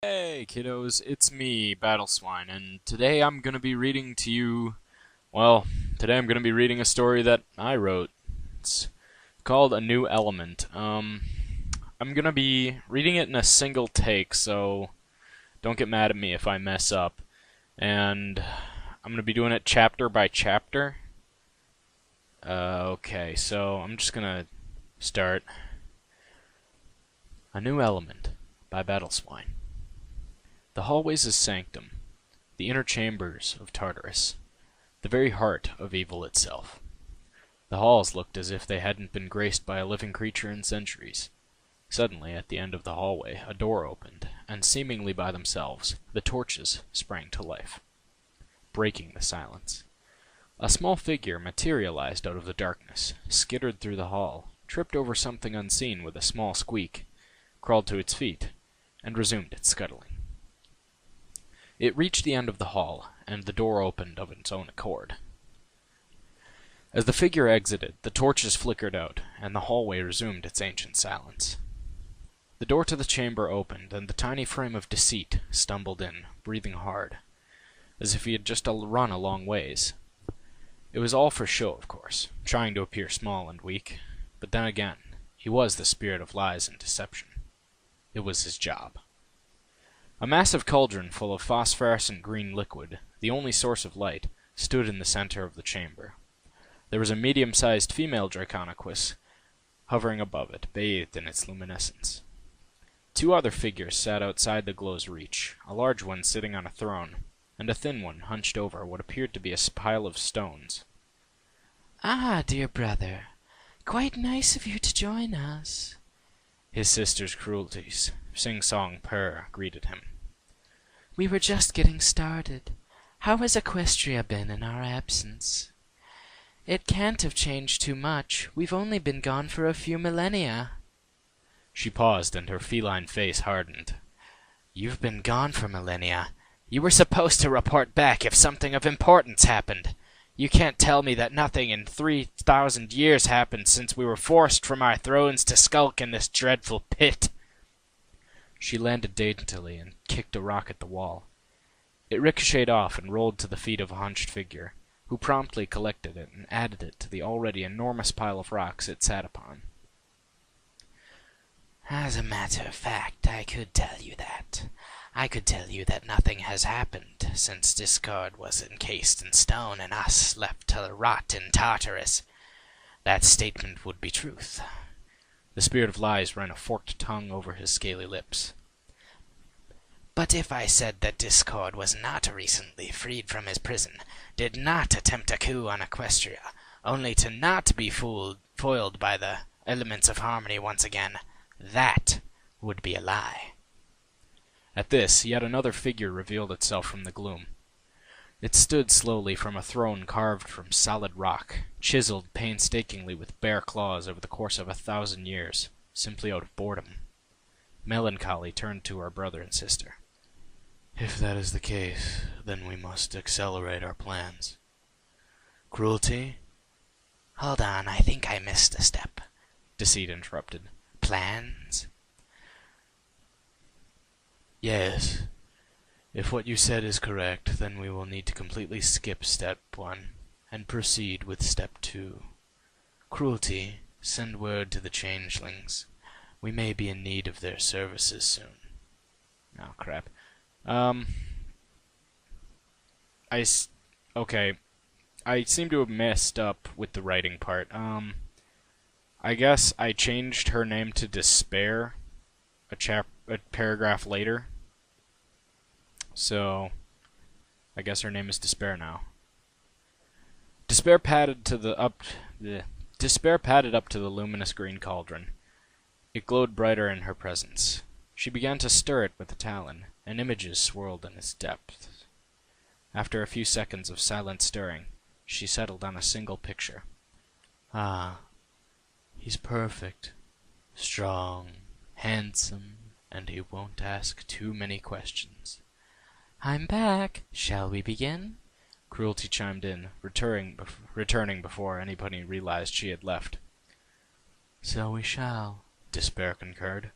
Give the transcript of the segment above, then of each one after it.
Hey kiddos, it's me, BattleSwine, and today I'm gonna be reading to you, today I'm gonna be reading a story that I wrote. It's called A New Element. I'm gonna be reading it in a single take, so don't get mad at me if I mess up. And I'm gonna be doing it chapter by chapter. Okay, so I'm just gonna start. A New Element by BattleSwine. The hallways of Sanctum, the inner chambers of Tartarus, the very heart of evil itself. The halls looked as if they hadn't been graced by a living creature in centuries. Suddenly, at the end of the hallway, a door opened, and seemingly by themselves, the torches sprang to life, breaking the silence. A small figure materialized out of the darkness, skittered through the hall, tripped over something unseen with a small squeak, crawled to its feet, and resumed its scuttling. It reached the end of the hall, and the door opened of its own accord. As the figure exited, the torches flickered out, and the hallway resumed its ancient silence. The door to the chamber opened, and the tiny frame of Deceit stumbled in, breathing hard, as if he had just run a long ways. It was all for show, of course, trying to appear small and weak, but then again, he was the spirit of lies and deception. It was his job. A massive cauldron full of phosphorescent green liquid, the only source of light, stood in the center of the chamber. There was a medium-sized female Draconequus hovering above it, bathed in its luminescence. Two other figures sat outside the glow's reach, a large one sitting on a throne, and a thin one hunched over what appeared to be a pile of stones. "Ah, dear brother, quite nice of you to join us." His sister's Cruelty's sing-song purr greeted him. "We were just getting started. How has Equestria been in our absence?" "It can't have changed too much. We've only been gone for a few millennia." She paused, and her feline face hardened. "You've been gone for millennia. You were supposed to report back if something of importance happened. You can't tell me that nothing in 3,000 years happened since we were forced from our thrones to skulk in this dreadful pit." She landed daintily and kicked a rock at the wall. It ricocheted off and rolled to the feet of a hunched figure, who promptly collected it and added it to the already enormous pile of rocks it sat upon. "As a matter of fact, I could tell you that. I could tell you that nothing has happened since Discord was encased in stone and us left to rot in Tartarus. That statement would be truth." The spirit of lies ran a forked tongue over his scaly lips. "But if I said that Discord was not recently freed from his prison, did not attempt a coup on Equestria, only to not be foiled by the elements of harmony once again, that would be a lie." At this, yet another figure revealed itself from the gloom. It stood slowly from a throne carved from solid rock, chiseled painstakingly with bare claws over the course of 1,000 years, simply out of boredom. Melancholy turned to our brother and sister. "If that is the case, then we must accelerate our plans. Cruelty?" "Hold on, I think I missed a step," Deceit interrupted. "Plans?" "Yes. If what you said is correct, then we will need to completely skip step 1 and proceed with step 2. Cruelty, send word to the changelings. We may be in need of their services soon." Oh, crap. Okay. I seem to have messed up with the writing part. I guess I changed her name to Despair a paragraph later. So, I guess her name is Despair now. Despair padded up to the luminous green cauldron. It glowed brighter in her presence. She began to stir it with a talon, and images swirled in its depths. After a few seconds of silent stirring, she settled on a single picture. "Ah, he's perfect. Strong, handsome, and he won't ask too many questions." "I'm back. Shall we begin?" Cruelty chimed in, returning before anybody realized she had left. "So we shall," Despair concurred.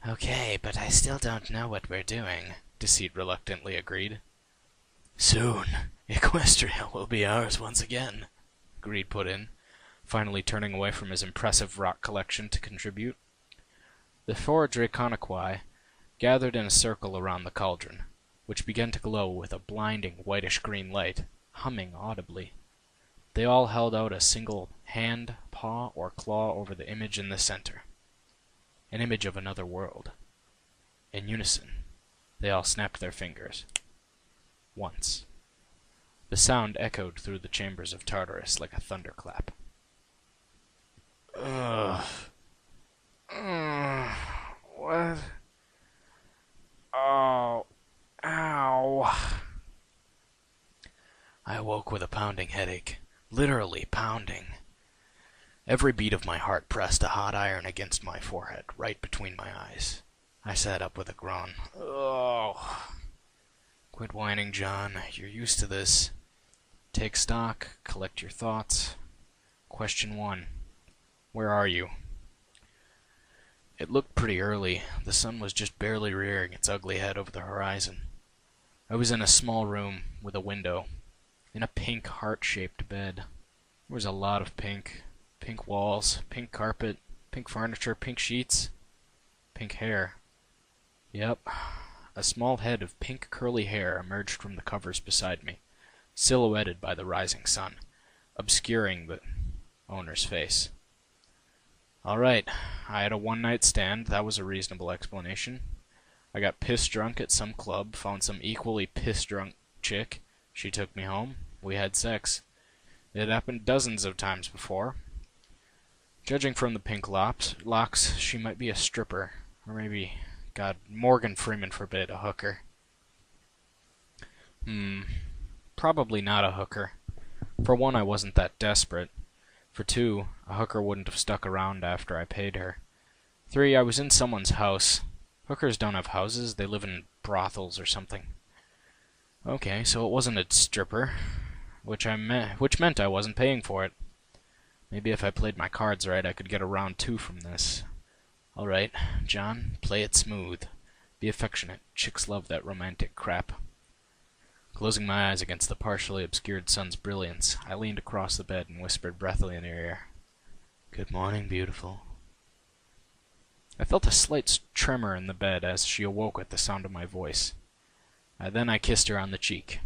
Okay, but I still don't know what we're doing, Deceit reluctantly agreed. Soon, Equestria will be ours once again, Greed put in, finally turning away from his impressive rock collection to contribute. The four Draconiqui gathered in a circle around the cauldron, which began to glow with a blinding whitish-green light, humming audibly. They all held out a single hand, paw, or claw over the image in the center. An image of another world. In unison, they all snapped their fingers. Once. The sound echoed through the chambers of Tartarus like a thunderclap. Ugh. What? Oh. Ow. I awoke with a pounding headache. Literally pounding. Every beat of my heart pressed a hot iron against my forehead, right between my eyes. I sat up with a groan. Oh. Quit whining, John. You're used to this. Take stock, collect your thoughts. Question 1. Where are you? It looked pretty early. The sun was just barely rearing its ugly head over the horizon. I was in a small room with a window, in a pink heart-shaped bed. There was a lot of pink. Pink walls, pink carpet, pink furniture, pink sheets, pink hair. Yep. A small head of pink curly hair emerged from the covers beside me, silhouetted by the rising sun, obscuring the owner's face. All right, I had a one-night stand. That was a reasonable explanation. I got piss-drunk at some club, found some equally piss-drunk chick. She took me home. We had sex. It happened dozens of times before. Judging from the pink locks, she might be a stripper. Or maybe, God, Morgan Freeman forbid, a hooker. Probably not a hooker. For one, I wasn't that desperate. For two, a hooker wouldn't have stuck around after I paid her. 3, I was in someone's house. Hookers don't have houses, they live in brothels or something. Okay, so it wasn't a stripper, which meant I wasn't paying for it. Maybe if I played my cards right, I could get a round 2 from this. All right, John, play it smooth. Be affectionate. Chicks love that romantic crap. Closing my eyes against the partially obscured sun's brilliance, I leaned across the bed and whispered breathily in her ear, "Good morning, beautiful." I felt a slight tremor in the bed as she awoke at the sound of my voice. Then I kissed her on the cheek.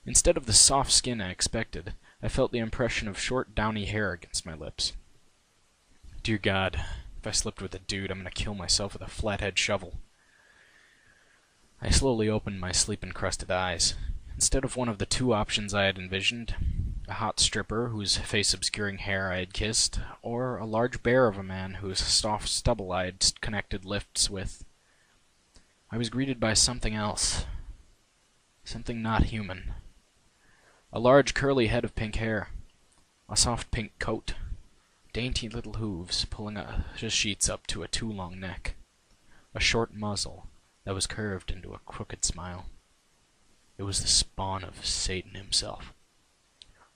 Instead of the soft skin I expected, I felt the impression of short, downy hair against my lips. Dear God, if I slept with a dude, I'm gonna kill myself with a flathead shovel. I slowly opened my sleep-encrusted eyes. Instead of one of the 2 options I had envisioned, a hot stripper whose face-obscuring hair I had kissed, or a large bear of a man whose soft stubble I had connected lifts with, I was greeted by something else. Something not human. A large curly head of pink hair. A soft pink coat. Dainty little hooves pulling the sheets up to a too long neck. A short muzzle that was curved into a crooked smile. It was the spawn of Satan himself.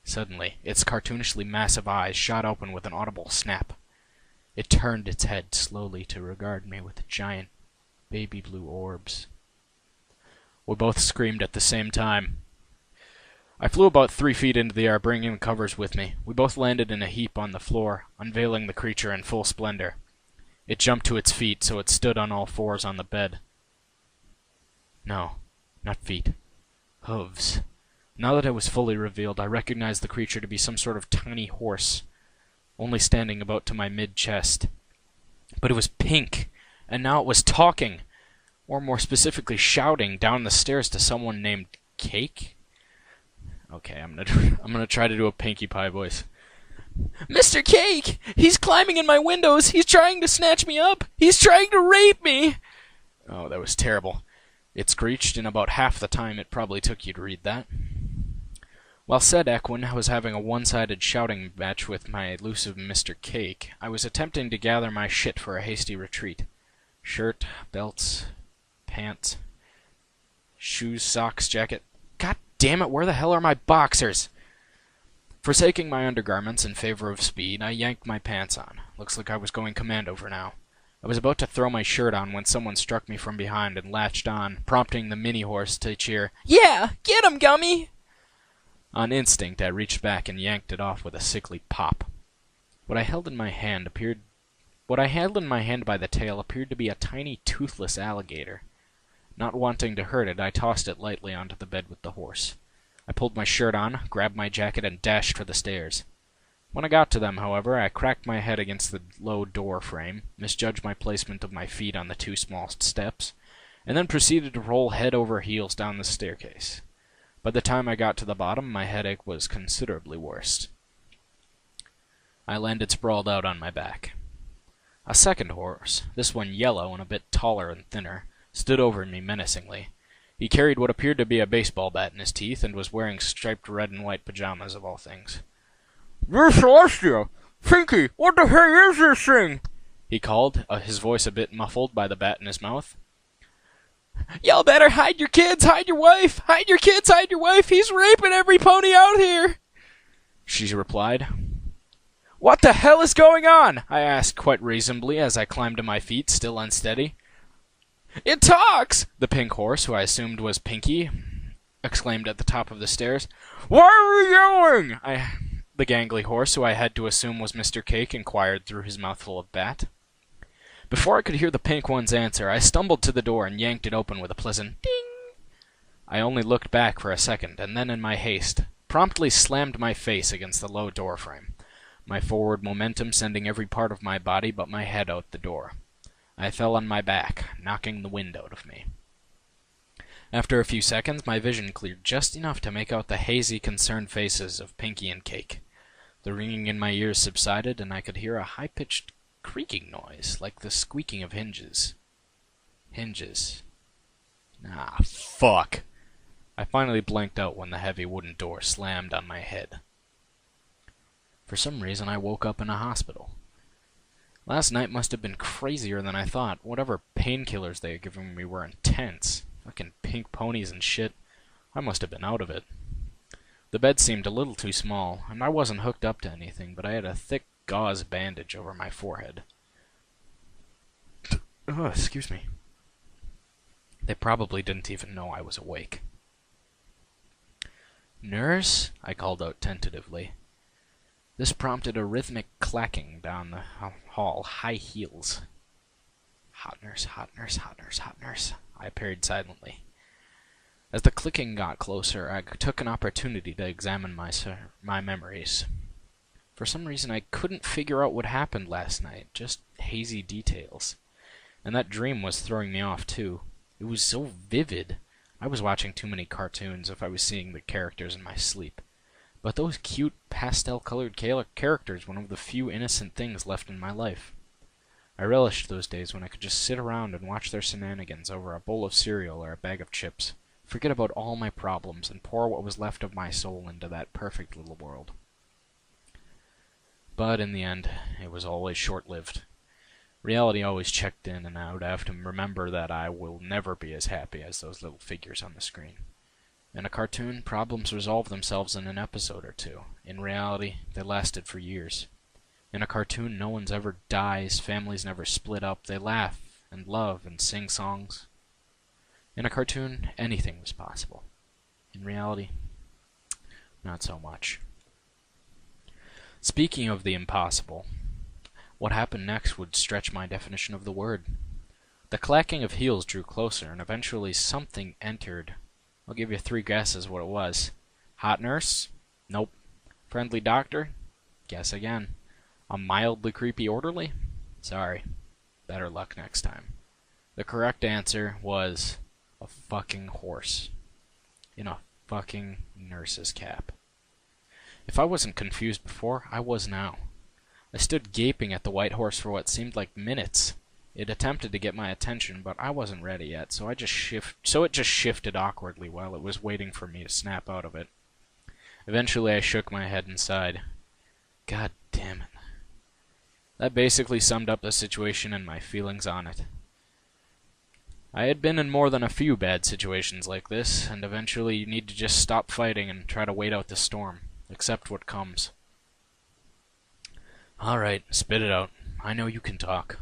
Suddenly, its cartoonishly massive eyes shot open with an audible snap. It turned its head slowly to regard me with giant baby blue orbs. We both screamed at the same time. I flew about 3 feet into the air, bringing the covers with me. We both landed in a heap on the floor, unveiling the creature in full splendor. It jumped to its feet, so it stood on all 4s on the bed. No, not feet. Hooves. Now that it was fully revealed, I recognized the creature to be some sort of tiny horse, only standing about to my mid-chest. But it was pink, and now it was talking, or more specifically shouting down the stairs to someone named Cake? Okay, I'm gonna try to do a Pinkie Pie voice. "Mr. Cake! He's climbing in my windows! He's trying to snatch me up! He's trying to rape me!" Oh, that was terrible. It screeched in about half the time it probably took you to read that. While said Equine was having a one-sided shouting match with my elusive Mr. Cake, I was attempting to gather my shit for a hasty retreat. Shirt, belts, pants, shoes, socks, jacket. God damn it, where the hell are my boxers? Forsaking my undergarments in favor of speed, I yanked my pants on. Looks like I was going commando for now. I was about to throw my shirt on when someone struck me from behind and latched on, prompting the mini-horse to cheer, "Yeah! Get him, Gummy!" On instinct, I reached back and yanked it off with a sickly pop. What I held in my hand by the tail appeared to be a tiny, toothless alligator. Not wanting to hurt it, I tossed it lightly onto the bed with the horse. I pulled my shirt on, grabbed my jacket, and dashed for the stairs. When I got to them, however, I cracked my head against the low door frame, misjudged my placement of my feet on the 2 small steps, and then proceeded to roll head over heels down the staircase. By the time I got to the bottom, my headache was considerably worse. I landed sprawled out on my back. A second horse, this one yellow and a bit taller and thinner, stood over me menacingly. He carried what appeared to be a baseball bat in his teeth and was wearing striped red and white pajamas of all things. "You're Celestia! Pinky, what the hell is this thing?" he called, his voice a bit muffled by the bat in his mouth. "Y'all better hide your kids, hide your wife! Hide your kids, hide your wife! He's raping every pony out here!" she replied. "What the hell is going on?" I asked quite reasonably as I climbed to my feet, still unsteady. "It talks!" the pink horse, who I assumed was Pinky, exclaimed at the top of the stairs. "Why are you yelling?" The gangly horse, who I had to assume was Mr. Cake, inquired through his mouthful of bat. Before I could hear the pink one's answer, I stumbled to the door and yanked it open with a pleasant ding. I only looked back for a second, and then in my haste, promptly slammed my face against the low door frame, my forward momentum sending every part of my body but my head out the door. I fell on my back, knocking the wind out of me. After a few seconds, my vision cleared just enough to make out the hazy, concerned faces of Pinky and Cake. The ringing in my ears subsided, and I could hear a high-pitched creaking noise, like the squeaking of hinges. Hinges. Ah, fuck. I finally blanked out when the heavy wooden door slammed on my head. For some reason, I woke up in a hospital. Last night must have been crazier than I thought. Whatever painkillers they had given me were intense. Fucking pink ponies and shit. I must have been out of it. The bed seemed a little too small, and I wasn't hooked up to anything, but I had a thick gauze bandage over my forehead. Oh, excuse me. They probably didn't even know I was awake. "Nurse?" I called out tentatively. This prompted a rhythmic clacking down the hall, high heels. "Hot nurse, hot nurse, hot nurse, hot nurse," I parried silently. As the clicking got closer, I took an opportunity to examine my memories. For some reason, I couldn't figure out what happened last night, just hazy details. And that dream was throwing me off, too. It was so vivid. I was watching too many cartoons if I was seeing the characters in my sleep. But those cute, pastel-colored characters were one of the few innocent things left in my life. I relished those days when I could just sit around and watch their shenanigans over a bowl of cereal or a bag of chips, forget about all my problems, and pour what was left of my soul into that perfect little world. But in the end, it was always short-lived. Reality always checked in, and I would have to remember that I will never be as happy as those little figures on the screen. In a cartoon, problems resolve themselves in an episode or two. In reality, they lasted for years. In a cartoon, no one's ever dies, families never split up, they laugh and love and sing songs. In a cartoon, anything was possible. In reality, not so much. Speaking of the impossible, what happened next would stretch my definition of the word. The clacking of heels drew closer, and eventually something entered. I'll give you 3 guesses what it was. Hot nurse? Nope. Friendly doctor? Guess again. A mildly creepy orderly? Sorry. Better luck next time. The correct answer was a fucking horse. In a fucking nurse's cap. If I wasn't confused before, I was now. I stood gaping at the white horse for what seemed like minutes. It attempted to get my attention, but I wasn't ready yet, so it just shifted awkwardly while it was waiting for me to snap out of it. Eventually I shook my head and sighed. God damn it. That basically summed up the situation and my feelings on it. I had been in more than a few bad situations like this, and eventually you need to just stop fighting and try to wait out the storm. Accept what comes. Alright, spit it out. I know you can talk.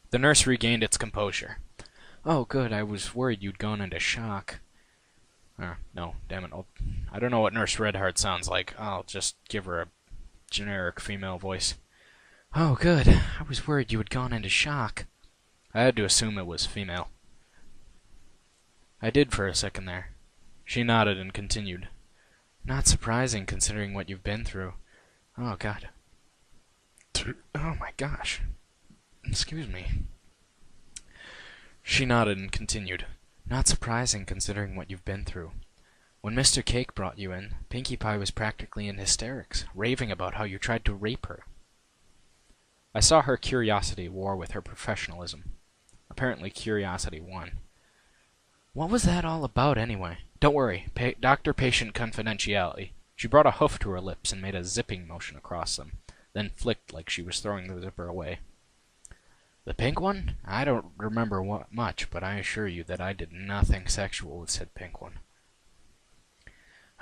The nurse regained its composure. "Oh, good. I was worried you'd gone into shock." No, damn it. I don't know what Nurse Redheart sounds like. I'll just give her a generic female voice. "Oh, good. I was worried you had gone into shock." I had to assume it was female. I did for a second there. She nodded and continued. "Not surprising, considering what you've been through." Oh, God. Oh, my gosh. Excuse me. She nodded and continued. "Not surprising, considering what you've been through. When Mr. Cake brought you in, Pinkie Pie was practically in hysterics, raving about how you tried to rape her." I saw her curiosity war with her professionalism. Apparently curiosity won. "What was that all about, anyway?" "Don't worry. Doctor-patient confidentiality." She brought a hoof to her lips and made a zipping motion across them, then flicked like she was throwing the zipper away. "The pink one? I don't remember much, but I assure you that I did nothing sexual with said pink one."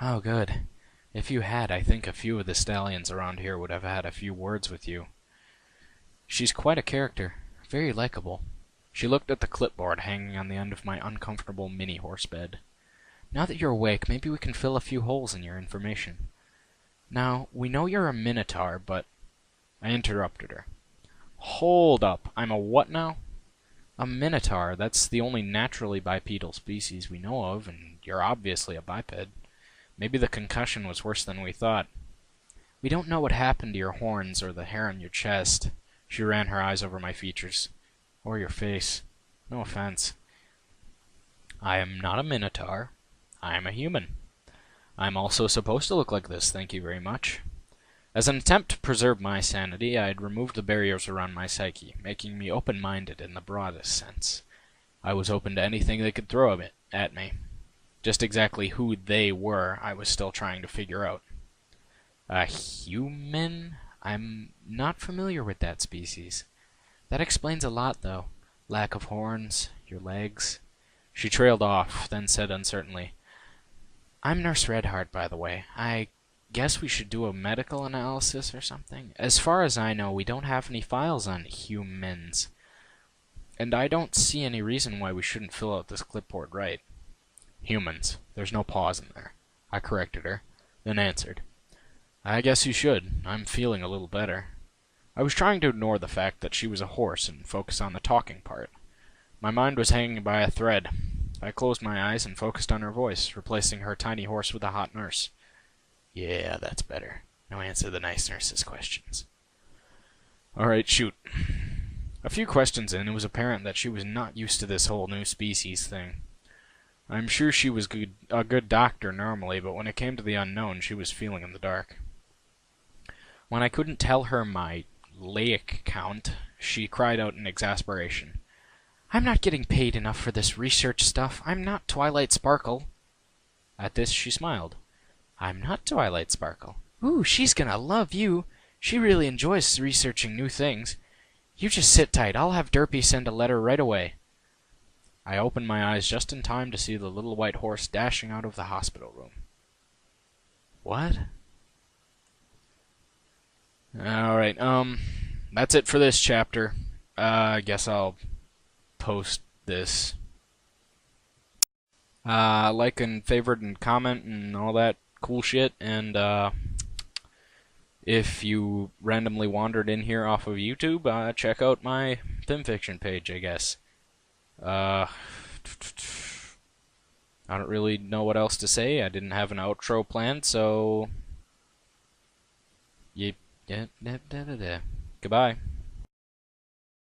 "Oh, good. If you had, I think a few of the stallions around here would have had a few words with you. She's quite a character. Very likable." She looked at the clipboard hanging on the end of my uncomfortable mini-horse bed. "Now that you're awake, maybe we can fill a few holes in your information. Now, we know you're a minotaur, but—" I interrupted her. "Hold up. I'm a what now?" "A minotaur. That's the only naturally bipedal species we know of, and you're obviously a biped. Maybe the concussion was worse than we thought." "We don't know what happened to your horns or the hair on your chest." She ran her eyes over my features. "Or your face. No offense. I am not a minotaur. I am a human. I am also supposed to look like this, thank you very much." As an attempt to preserve my sanity, I had removed the barriers around my psyche, making me open-minded in the broadest sense. I was open to anything they could throw at me. Just exactly who they were, I was still trying to figure out. "A human? I'm not familiar with that species. That explains a lot, though. Lack of horns, your legs." She trailed off, then said uncertainly, "I'm Nurse Redheart, by the way. I guess we should do a medical analysis or something. As far as I know, we don't have any files on humans. And I don't see any reason why we shouldn't fill out this clipboard right." "Humans. There's no pause in there." I corrected her, then answered, "I guess you should. I'm feeling a little better." I was trying to ignore the fact that she was a horse and focus on the talking part. My mind was hanging by a thread. I closed my eyes and focused on her voice, replacing her tiny horse with a hot nurse. "Yeah, that's better. Now answer the nice nurse's questions." "All right, shoot." A few questions in, it was apparent that she was not used to this whole new species thing. I'm sure she was a good doctor normally, but when it came to the unknown, she was feeling in the dark. When I couldn't tell her my laic count, she cried out in exasperation, "I'm not getting paid enough for this research stuff. I'm not Twilight Sparkle." At this she smiled. "I'm not Twilight Sparkle." "Ooh, she's gonna love you. She really enjoys researching new things. You just sit tight. I'll have Derpy send a letter right away." I opened my eyes just in time to see the little white horse dashing out of the hospital room. What? Alright, that's it for this chapter. I guess I'll post this. Like and favorite and comment and all that cool shit, and if you randomly wandered in here off of YouTube, check out my fanfiction page, I guess. I don't really know what else to say. I didn't have an outro planned, so... Goodbye.